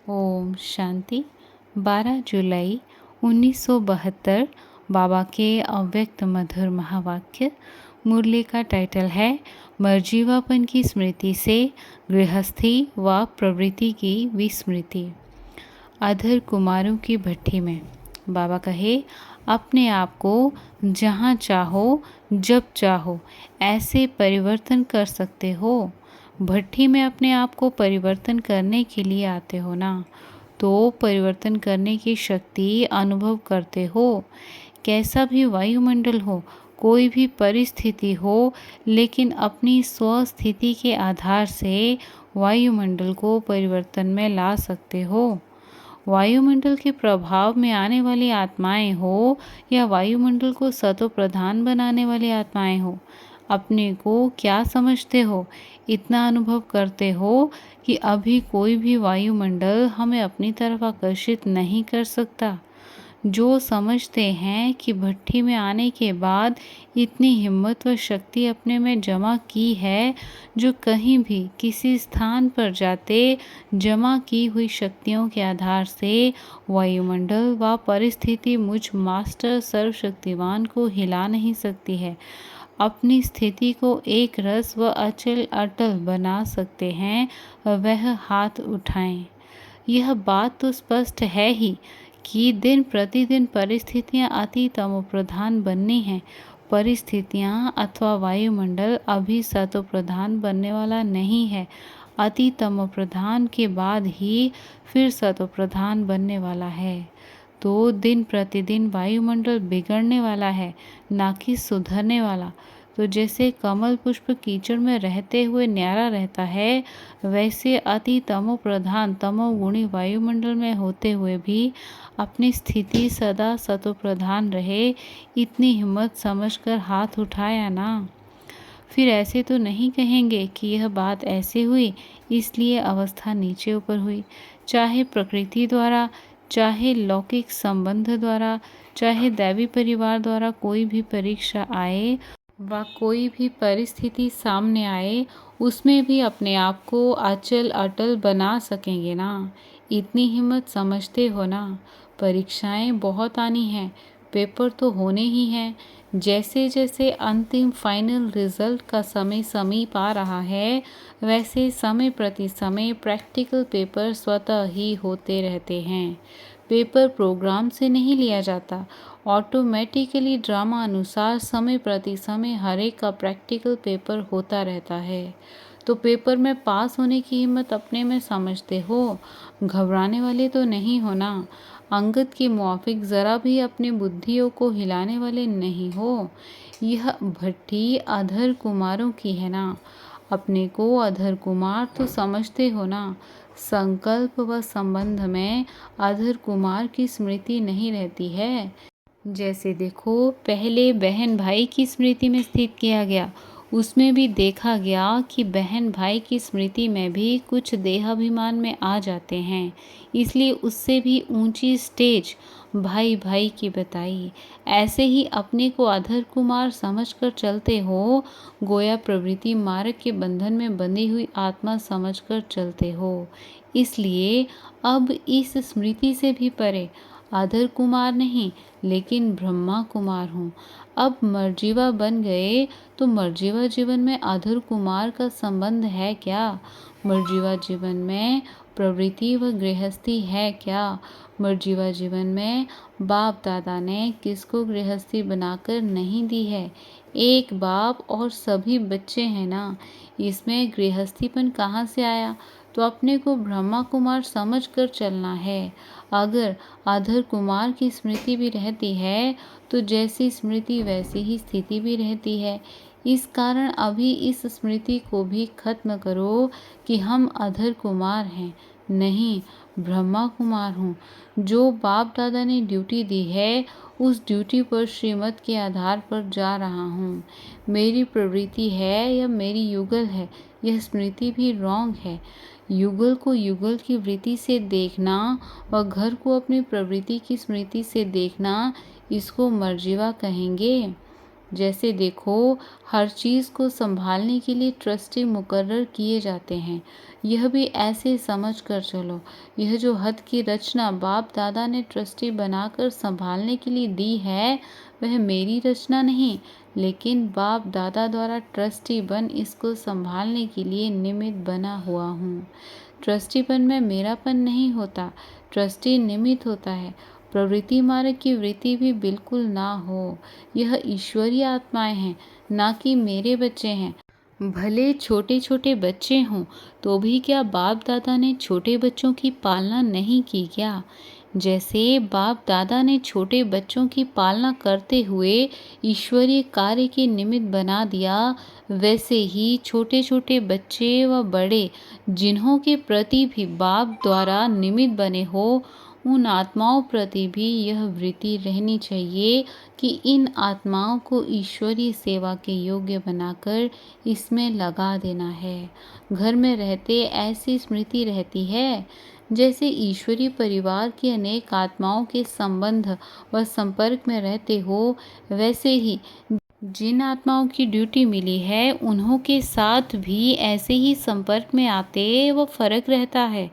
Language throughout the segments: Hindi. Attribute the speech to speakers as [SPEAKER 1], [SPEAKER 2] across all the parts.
[SPEAKER 1] ओम शांति। 12 जुलाई 1972 बाबा के अव्यक्त मधुर महावाक्य। मुरली का टाइटल है मर्जीवापन की स्मृति से गृहस्थी व प्रवृत्ति की विस्मृति। अधर कुमारों की भट्ठी में बाबा कहे, अपने आप को जहाँ चाहो जब चाहो ऐसे परिवर्तन कर सकते हो। भट्ठी में अपने आप को परिवर्तन करने के लिए आते हो ना, तो परिवर्तन करने की शक्ति अनुभव करते हो। कैसा भी वायुमंडल हो, कोई भी परिस्थिति हो, लेकिन अपनी स्वस्थिति के आधार से वायुमंडल को परिवर्तन में ला सकते हो। वायुमंडल के प्रभाव में आने वाली आत्माएं हो या वायुमंडल को सतो प्रधान बनाने वाली आत्माएं हो, अपने को क्या समझते हो, इतना अनुभव करते हो कि अभी कोई भी वायुमंडल हमें अपनी तरफ आकर्षित नहीं कर सकता। जो समझते हैं कि भट्ठी में आने के बाद इतनी हिम्मत व शक्ति अपने में जमा की है, जो कहीं भी किसी स्थान पर जाते जमा की हुई शक्तियों के आधार से वायुमंडल व परिस्थिति मुझ मास्टर सर्वशक्तिवान को हिला नहीं सकती है। अपनी स्थिति को एक रस व अचल अटल बना सकते हैं, वह हाथ उठाएं। यह बात तो स्पष्ट है ही कि दिन प्रतिदिन परिस्थितियां अति तमोप्रधान बननी हैं। परिस्थितियां अथवा वायुमंडल अभी सतोप्रधान बनने वाला नहीं है। अति तमोप्रधान के बाद ही फिर सतोप्रधान बनने वाला है। तो दिन प्रतिदिन वायुमंडल बिगड़ने वाला है, ना कि सुधरने वाला। तो जैसे कमल पुष्प कीचड़ में रहते हुए न्यारा रहता है, वैसे अति तमोप्रधान तमोगुणी वायुमंडल में होते हुए भी अपनी स्थिति सदा सतोप्रधान रहे, इतनी हिम्मत समझकर हाथ उठाया ना। फिर ऐसे तो नहीं कहेंगे कि यह बात ऐसे हुई इसलिए अवस्था नीचे ऊपर हुई। चाहे प्रकृति द्वारा, चाहे लौकिक संबंध द्वारा, चाहे दैवी परिवार द्वारा कोई भी परीक्षा आए व कोई भी परिस्थिति सामने आए, उसमें भी अपने आप को अचल अटल बना सकेंगे ना। इतनी हिम्मत समझते हो ना। परीक्षाएं बहुत आनी हैं, पेपर तो होने ही हैं। जैसे जैसे अंतिम फाइनल रिजल्ट का समय समीप आ रहा है, वैसे समय प्रति समय प्रैक्टिकल पेपर स्वतः ही होते रहते हैं। पेपर प्रोग्राम से नहीं लिया जाता, ऑटोमेटिकली ड्रामा अनुसार समय प्रति समय हर एक का प्रैक्टिकल पेपर होता रहता है। तो पेपर में पास होने की हिम्मत अपने में समझते हो, घबराने वाले तो नहीं हो ना। अंगद के मुआफिक ज़रा भी अपनी बुद्धियों को हिलाने वाले नहीं हो। यह भट्ठी अधर कुमारों की है ना। अपने को अधर कुमार तो समझते हो ना। संकल्प व संबंध में अधर कुमार की स्मृति नहीं रहती है। जैसे देखो, पहले बहन भाई की स्मृति में स्थित किया गया, उसमें भी देखा गया कि बहन भाई की स्मृति में भी कुछ देहाभिमान में आ जाते हैं, इसलिए उससे भी ऊंची स्टेज भाई भाई की बताई। ऐसे ही अपने को अधर कुमार समझकर चलते हो, गोया प्रवृत्ति मार्ग के बंधन में बंधी हुई आत्मा समझकर चलते हो। इसलिए अब इस स्मृति से भी परे अधर कुमार नहीं, लेकिन ब्रह्मा कुमार हूँ। अब मर्जीवा बन गए तो मर्जीवा जीवन में अधर कुमार का संबंध है क्या? मर्जीवा जीवन में प्रवृत्ति व गृहस्थी है क्या? मर्जीवा जीवन में बाप दादा ने किसको गृहस्थी बनाकर नहीं दी है? एक बाप और सभी बच्चे हैं ना। इसमें गृहस्थीपन कहाँ से आया? तो अपने को ब्रह्मा कुमार समझ कर चलना है। अगर अधर कुमार की स्मृति भी रहती है, तो जैसी स्मृति वैसी ही स्थिति भी रहती है। इस कारण अभी इस स्मृति को भी खत्म करो कि हम अधर कुमार हैं। नहीं, ब्रह्मा कुमार हूँ। जो बाप दादा ने ड्यूटी दी है, उस ड्यूटी पर श्रीमत के आधार पर जा रहा हूँ। मेरी प्रवृत्ति है या मेरी युगल है, यह स्मृति भी रॉन्ग है। युगल को युगल की वृत्ति से देखना व घर को अपनी प्रवृत्ति की स्मृति से देखना, इसको मर्जीवा कहेंगे। जैसे देखो, हर चीज़ को संभालने के लिए ट्रस्टी मुकर्रर किए जाते हैं। यह भी ऐसे समझ कर चलो, यह जो हद की रचना बाप दादा ने ट्रस्टी बनाकर संभालने के लिए दी है, वह मेरी रचना नहीं, लेकिन बाप दादा द्वारा ट्रस्टी बन इसको संभालने के लिए निमित्त बना हुआ हूँ। ट्रस्टीपन में मेरापन नहीं होता, ट्रस्टी निमित्त होता है। प्रवृत्ति मार्ग की वृत्ति भी बिल्कुल ना हो। यह ईश्वरीय आत्माएं हैं, ना कि मेरे बच्चे हैं। भले छोटे छोटे बच्चे हों, तो भी क्या बाप दादा ने छोटे बच्चों की पालना नहीं की क्या? जैसे बाप दादा ने छोटे बच्चों की पालना करते हुए ईश्वरीय कार्य के निमित्त बना दिया, वैसे ही छोटे छोटे बच्चे व बड़े जिन्हों के प्रति भी बाप द्वारा निमित्त बने हो, उन आत्माओं प्रति भी यह वृत्ति रहनी चाहिए कि इन आत्माओं को ईश्वरीय सेवा के योग्य बनाकर इसमें लगा देना है। घर में रहते ऐसी स्मृति रहती है, जैसे ईश्वरीय परिवार की अनेक आत्माओं के संबंध व संपर्क में रहते हो, वैसे ही जिन आत्माओं की ड्यूटी मिली है उन्हों के साथ भी ऐसे ही संपर्क में आते व फर्क रहता है।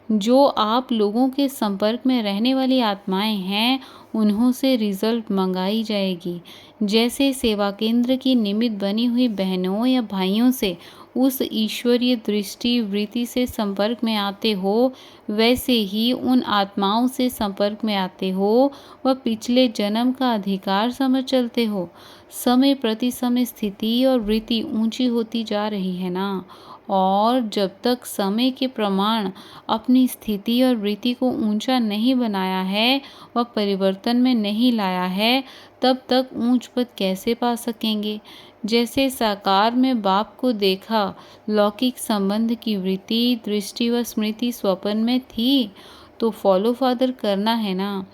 [SPEAKER 1] जो आप लोगों के संपर्क में रहने वाली आत्माएं हैं, उन्हों से रिजल्ट मंगाई जाएगी। जैसे सेवा केंद्र की निमित्त बनी हुई बहनों या भाइयों से उस ईश्वरीय दृष्टि वृत्ति से संपर्क में आते हो, वैसे ही उन आत्माओं से संपर्क में आते हो व पिछले जन्म का अधिकार समझ चलते हो। समय प्रति समय स्थिति और वृत्ति ऊंची होती जा रही है ना, और जब तक समय के प्रमाण अपनी स्थिति और वृत्ति को ऊंचा नहीं बनाया है व परिवर्तन में नहीं लाया है, तब तक ऊंच पद कैसे पा सकेंगे? जैसे साकार में बाप को देखा, लौकिक संबंध की वृत्ति दृष्टि व स्मृति स्वप्न में थी, तो फॉलो फादर करना है ना।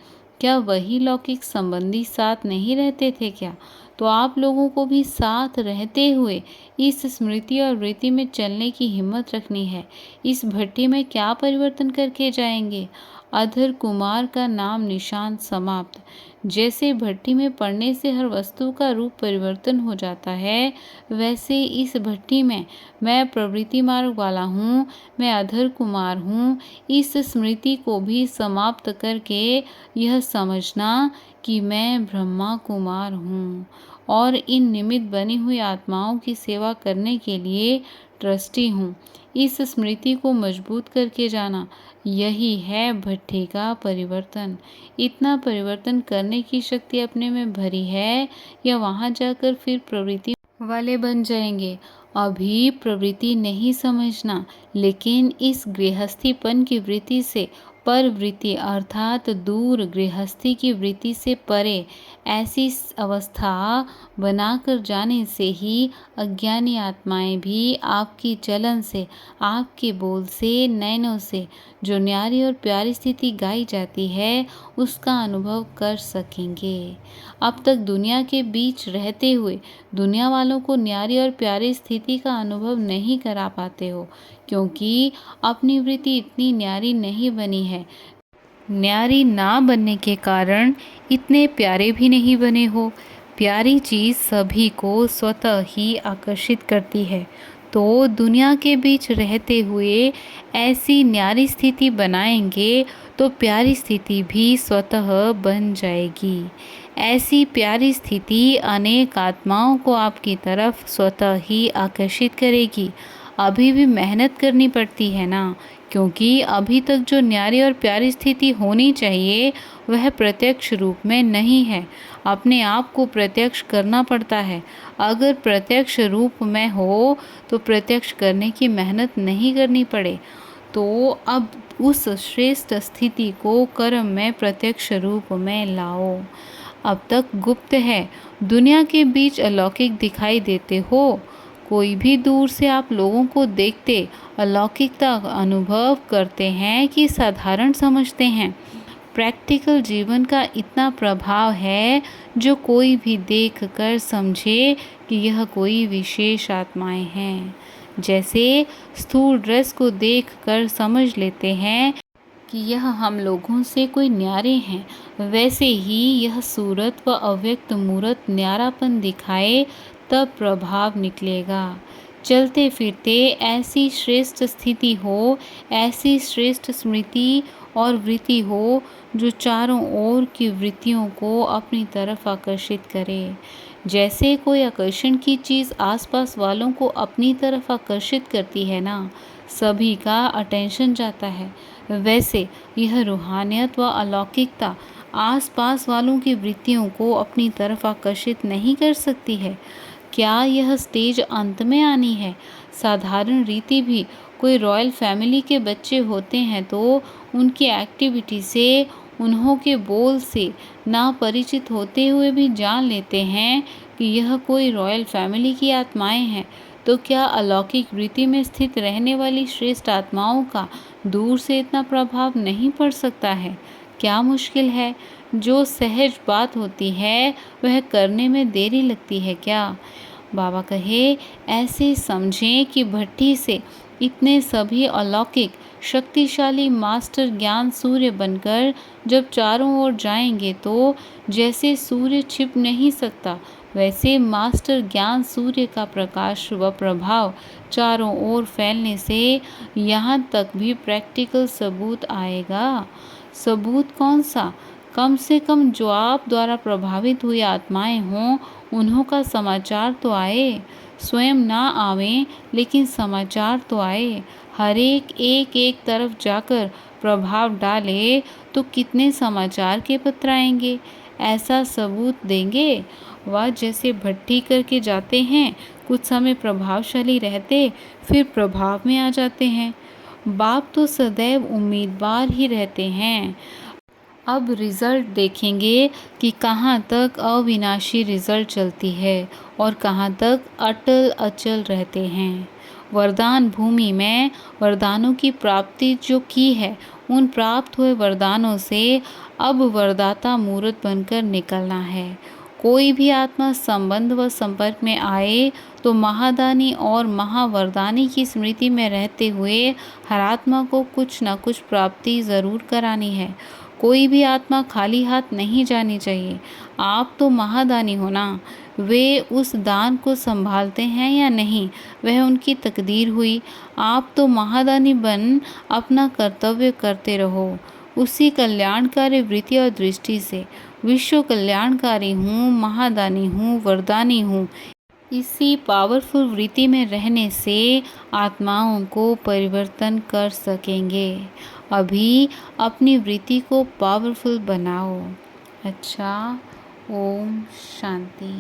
[SPEAKER 1] क्या वही लौकिक संबंधी साथ नहीं रहते थे क्या? तो आप लोगों को भी साथ रहते हुए इस स्मृति और वृत्ति में चलने की हिम्मत रखनी है। इस भट्टी में क्या परिवर्तन करके जाएंगे? अधर कुमार का नाम निशान समाप्त। जैसे भट्टी में पड़ने से हर वस्तु का रूप परिवर्तन हो जाता है, वैसे इस भट्टी में मैं प्रवृत्ति मार्ग वाला हूँ, मैं अधर कुमार हूँ। इस स्मृति को भी समाप्त करके यह समझना कि मैं ब्रह्मा कुमार हूँ और इन निमित्त बनी हुई आत्माओं की सेवा करने के लिए ट्रस्टी हूँ। इस स्मृति को मजबूत करके जाना, यही है भट्टी का परिवर्तन। इतना परिवर्तन करने की शक्ति अपने में भरी है, या वहाँ जाकर फिर प्रवृत्ति वाले बन जाएंगे? अभी प्रवृत्ति नहीं समझना, लेकिन इस गृहस्थीपन की वृत्ति से पर वृत्ति अर्थात दूर गृहस्थी की वृत्ति से परे ऐसी अवस्था बनाकर जाने से ही अज्ञानी आत्माएं भी आपकी चलन से, आपके बोल से, नैनों से जो न्यारी और प्यारी स्थिति गाई जाती है, उसका अनुभव कर सकेंगे। अब तक दुनिया के बीच रहते हुए दुनिया वालों को न्यारी और प्यारी स्थिति का अनुभव नहीं करा पाते हो, क्योंकि अपनी वृत्ति इतनी न्यारी नहीं बनी है। न्यारी ना बनने के कारण इतने प्यारे भी नहीं बने हो। प्यारी चीज़ सभी को स्वतः ही आकर्षित करती है, तो दुनिया के बीच रहते हुए ऐसी न्यारी स्थिति बनाएंगे तो प्यारी स्थिति भी स्वतः बन जाएगी। ऐसी प्यारी स्थिति अनेक आत्माओं को आपकी तरफ स्वतः ही आकर्षित करेगी। अभी भी मेहनत करनी पड़ती है ना, क्योंकि अभी तक जो न्यारी और प्यारी स्थिति होनी चाहिए वह प्रत्यक्ष रूप में नहीं है। अपने आप को प्रत्यक्ष करना पड़ता है। अगर प्रत्यक्ष रूप में हो तो प्रत्यक्ष करने की मेहनत नहीं करनी पड़े, तो अब उस श्रेष्ठ स्थिति को कर्म में प्रत्यक्ष रूप में लाओ। अब तक गुप्त है, दुनिया के बीच अलौकिक दिखाई देते हो। कोई भी दूर से आप लोगों को देखते अलौकिकता अनुभव करते हैं कि साधारण समझते हैं। प्रैक्टिकल जीवन का इतना प्रभाव है जो कोई भी देख कर समझे कि यह कोई विशेष आत्माएं हैं। जैसे स्थूल ड्रेस को देख कर समझ लेते हैं कि यह हम लोगों से कोई न्यारे हैं, वैसे ही यह सूरत व अव्यक्त मूरत न्यारापन दिखाए तब प्रभाव निकलेगा। चलते फिरते ऐसी श्रेष्ठ स्थिति हो, ऐसी श्रेष्ठ स्मृति और वृत्ति हो जो चारों ओर की वृत्तियों को अपनी तरफ आकर्षित करे। जैसे कोई आकर्षण की चीज़ आसपास वालों को अपनी तरफ आकर्षित करती है ना, सभी का अटेंशन जाता है, वैसे यह रूहानियत व अलौकिकता आसपास वालों की वृत्तियों को अपनी तरफ आकर्षित नहीं कर सकती है। क्या यह स्टेज अंत में आनी है? साधारण रीति भी कोई रॉयल फैमिली के बच्चे होते हैं तो उनकी एक्टिविटी से, उन्हों के बोल से ना परिचित होते हुए भी जान लेते हैं कि यह कोई रॉयल फैमिली की आत्माएं हैं। तो क्या अलौकिक वृत्ति में स्थित रहने वाली श्रेष्ठ आत्माओं का दूर से इतना प्रभाव नहीं पड़ सकता है? क्या मुश्किल है? जो सहज बात होती है वह करने में देरी लगती है क्या? बाबा कहे, ऐसे समझें कि भट्टी से इतने सभी अलौकिक शक्तिशाली मास्टर ज्ञान सूर्य बनकर जब चारों ओर जाएंगे तो जैसे सूर्य छिप नहीं सकता, वैसे मास्टर ज्ञान सूर्य का प्रकाश व प्रभाव चारों ओर फैलने से यहाँ तक भी प्रैक्टिकल सबूत आएगा। सबूत कौन सा? कम से कम जो आप द्वारा प्रभावित हुई आत्माएं हों, उन्हों का समाचार तो आए। स्वयं ना आवें लेकिन समाचार तो आए। हर एक तरफ जाकर प्रभाव डाले तो कितने समाचार के पत्र आएंगे। ऐसा सबूत देंगे। वह जैसे भट्टी करके जाते हैं, कुछ समय प्रभावशाली रहते, फिर प्रभाव में आ जाते हैं। बाप तो सदैव उम्मीदवार ही रहते हैं। अब रिजल्ट देखेंगे कि कहाँ तक अविनाशी रिजल्ट चलती है और कहाँ तक अटल अचल रहते हैं। वरदान भूमि में वरदानों की प्राप्ति जो की है, उन प्राप्त हुए वरदानों से अब वरदाता मूर्त बनकर निकलना है। कोई भी आत्मा संबंध व संपर्क में आए तो महादानी और महावरदानी की स्मृति में रहते हुए हर आत्मा को कुछ न कुछ प्राप्ति ज़रूर करानी है। कोई भी आत्मा खाली हाथ नहीं जानी चाहिए। आप तो महादानी हो ना, वे उस दान को संभालते हैं या नहीं वह उनकी तकदीर हुई। आप तो महादानी बन अपना कर्तव्य करते रहो, उसी कल्याणकारी वृत्ति और दृष्टि से। विश्व कल्याणकारी हूँ, महादानी हूँ, वरदानी हूँ, इसी पावरफुल वृत्ति में रहने से आत्माओं को परिवर्तन कर सकेंगे। अभी अपनी वृत्ति को पावरफुल बनाओ। अच्छा, ओम शांति।